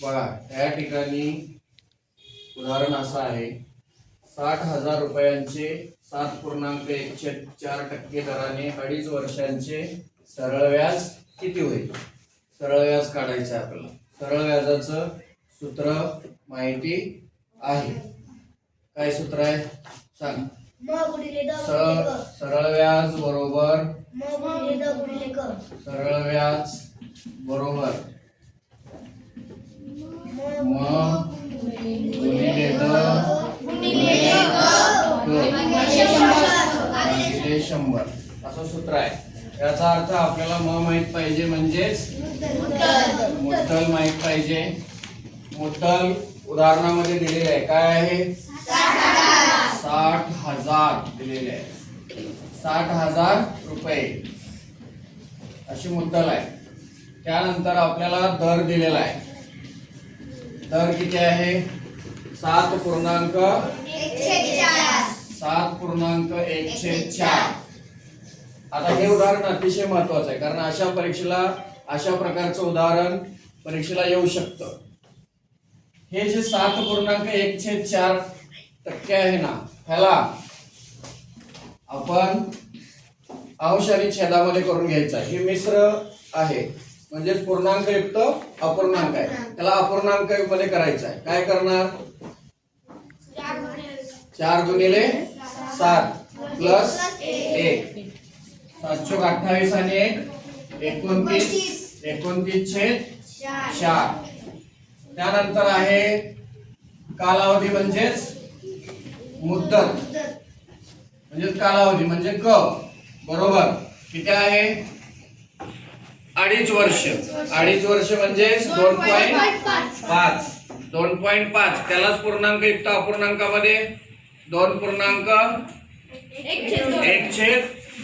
बघा या ठिकाणी उदाहरण असं आहे, 60,000 रुपयांचे 7.14% दराने 2.5 वर्षांचे सरळ व्याज किती होईल? सरळ व्याज काढायचं आहे आपल्याला. सरळ व्याजाचं सूत्र माहिती आहे. काय सूत्र आहे सांग? सरळ व्याज बरोबर सरळ व्याज बरोबर म गुणिले द भागिले 100 असं सूत्र आहे. याचा अर्थ आपल्याला म माहित पाहिजे, म्हणजेच मुद्दल माहित पाहिजे. मुद्दल उदाहरणामध्ये दिलेले आहे. काय आहे? 60,000 दिलेले आहे. 60,000 रुपये अशी मुद्दल आहे. त्यानंतर आपल्याला दर दिलेला आहे. दर किती आहे? 7.1/4. आता हे उदाहरण अतिशय महत्वाचं आहे, कारण अशा प्रकारचं उदाहरण परीक्षेला येऊ शकतं. हे जे 7.1/4% आहे ना, ह्याला आपण अंश आणि छेदामध्ये करून घ्यायचं आहे. हे मिश्र आहे, म्हणजे पूर्णांक युक्त अपूर्णांक आहे. त्याला अपूर्णांक मध्ये करायचं आहे. काय करणार? 4 गुणिले 7 प्लस 1 728 आणि 1 29/4. त्यानंतर आहे कालावधी, म्हणजेच मुद्दत, म्हणजेच कालावधी म्हणजे क बरोबर किती आहे? 2.5 वर्ष. 2.5 वर्ष म्हणजे 2.5. 2.5 त्यालाच पूर्णांक युक्त अपूर्णांकामध्ये 2.1/2.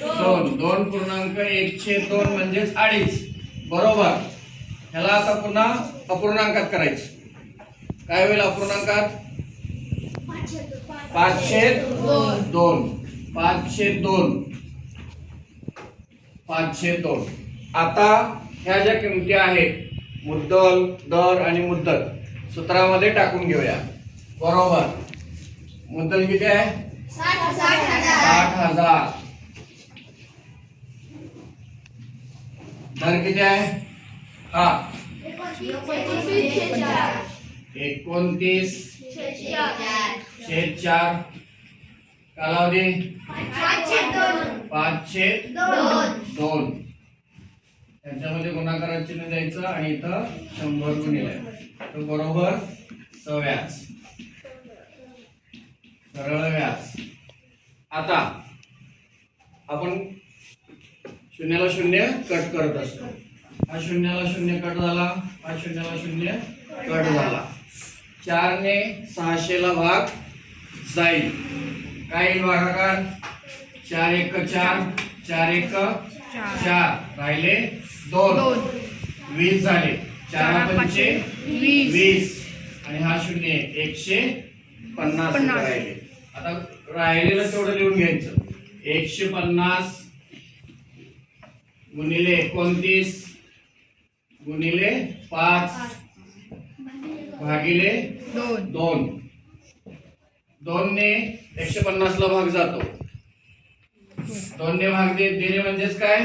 2.1/2 म्हणजेच 2.5 बरोबर. ह्याला आता पुन्हा अपूर्णांकात करायचं. काय होईल अपूर्णांकात? 5/2. आता ह्या ज्या किमती आहेत, मुद्दल, दर आणि मुद्दत, सूत्रामध्ये टाकून घेऊया. बरोबर. मुद्दल किती आहे? 60,000. दर किती आहे? हा 29/4. कालावधी 5/2. त्यांच्यामध्ये गुणाकाराचे चिन्ह द्यायचं आणि इथं 100 गुणिले तर बरोबर सव्याज. सरळ व्याज. आता आपण 0ला 0 कट करत असतो. हा 0ला 0 कट झाला, हा 0ला 0 कट झाला. 4 ने 600 ला भाग जाईल. काय येईल भागाकार? 4 × 1 = 4, 4 × 1 = 4, राहिले 2, 20 झाले. 4 × 5 = 20 आणि हा 0 150 राहिले. आता राहिलेलं तेवढं लिहून घ्यायचं. 150 गुणिले 29 गुणिले 5 भागिले 2. 2 ने 150 ला भाग जातो. 2 ने भाग दिले म्हणजेच काय?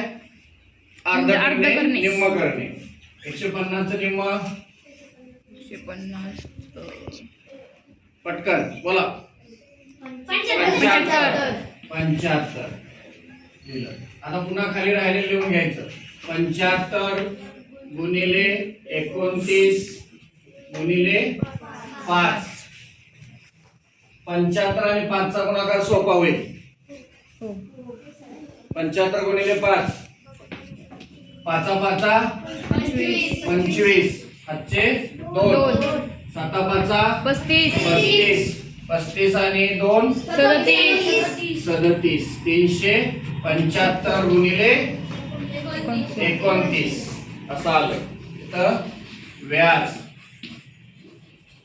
अर्ध करणे, निम्म करणे. 150 चं निम्म 150 पटकन बोला. 75 दिलं. आता पुन्हा खाली राहिले लिहून घ्यायचं. 75 गुणिले 29 गुणिले 5. 75 आणि 5 चा गुणाकार सोपा होईल. 75 गुणिले 5 5 × 5 = 25. 5चे 2 7 × 5 = 35. 35 आणि 2 37. 375 गुणिले 29 असं आलं. तर व्याज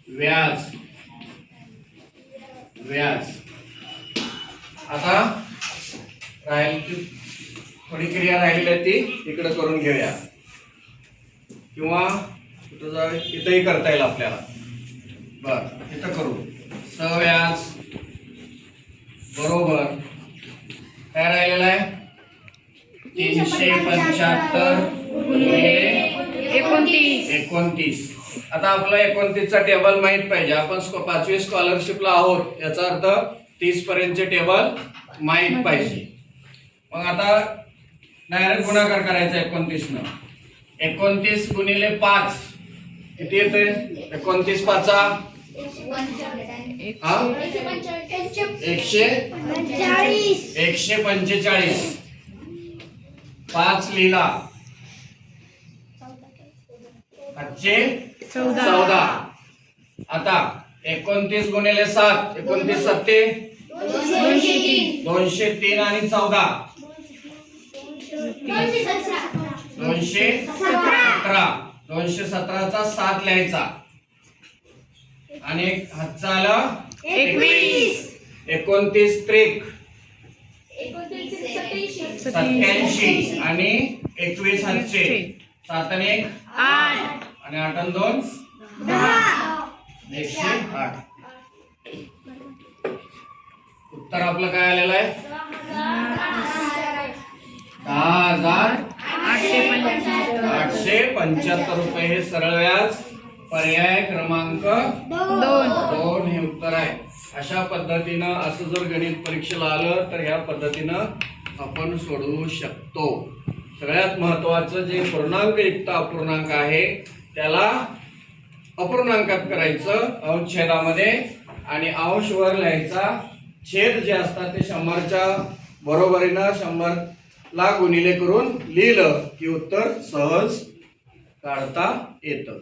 व्याज व्याज. आता थोडी क्रिया राहिलेली ती इकडे करून घेऊया, किंवा कुठं जावे इथंही करता येईल आपल्याला. बर इथं करू. सव्याज बरोबर काय राहिलेलं आहे 375 गुणिले 29. आता आपला 29 चा टेबल माहित पाहिजे. आपण 5वी स्कॉलरशिपला आहोत याचा अर्थ 30 पर्यंतचे टेबल माहित पाहिजे. मग आता डायरेक्ट गुणाकार करायचा 29 न. 29 गुणिले 5 किती येते 29 पाचा 145. 5 लिहिला 14. आता 29 गुणिले 7 29 सत्ते 203 आणि 14 217. 217चा 7 लिहायचा आणि हातचा आला 21. 29 त्रिक 87 आणि 21 हातचे 7 आणि 1 8 आणि 8 आणि 2 108. उत्तर आपलं काय आलेलं आहे 10,875 रुपये. हे सरळ व्याज पर्याय क्रमांक 2 हे उत्तर आहे. अशा पद्धतीनं असं जर गणित परीक्षेला आलं तर ह्या पद्धतीनं आपण सोडवू शकतो. सगळ्यात महत्वाचं जे पूर्णांक युक्त अपूर्णांक आहे त्याला अपूर्णांकात करायचं अवच्छेदामध्ये आणि अंश वर लिहायचा. छेद जे असतात ते 100च्या बरोबरीनं 100ला गुणिले करून लिहिलं की उत्तर सहज काढता येतं.